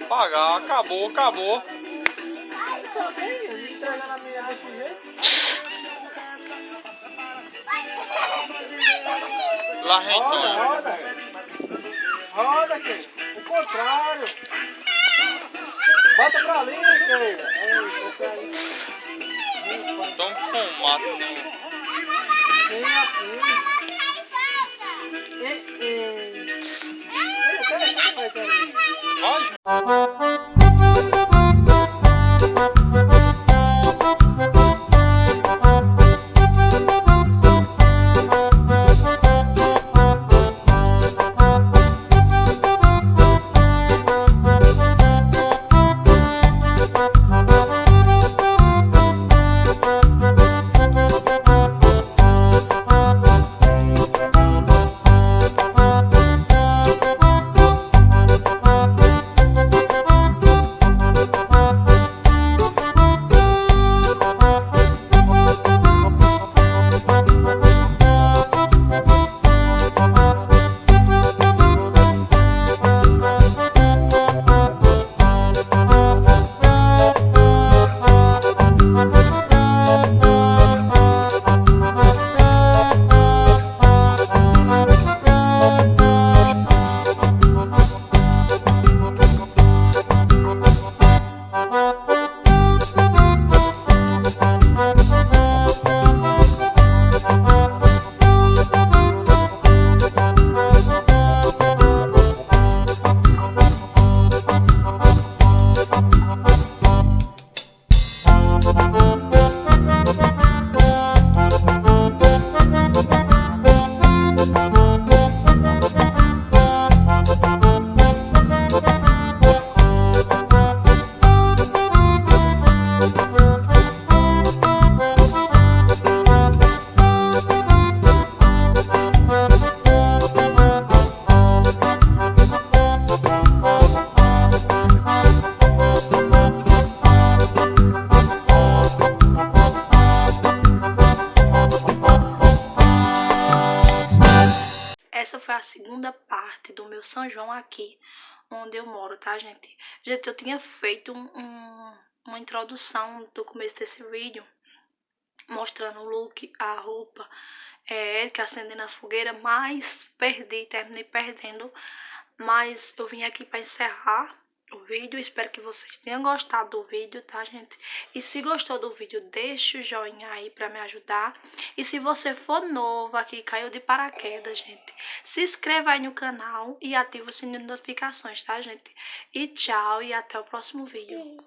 Pagar, acabou. Lá, então. Roda aqui. O contrário. Bota pra ali, esquerda. Tão fumaça. Vem assim. Vai. Essa foi a segunda parte do meu São João aqui, onde eu moro, tá, gente? Gente, eu tinha feito uma introdução do começo desse vídeo, mostrando o look, a roupa, Érica acendendo a fogueira, mas terminei perdendo. Mas eu vim aqui para encerrar o vídeo. Espero que vocês tenham gostado do vídeo, tá, gente? E se gostou do vídeo, deixa o joinha aí pra me ajudar. E se você for novo aqui, caiu de paraquedas, gente, se inscreva aí no canal e ativa o sininho de notificações, tá, gente? E tchau, e até o próximo vídeo.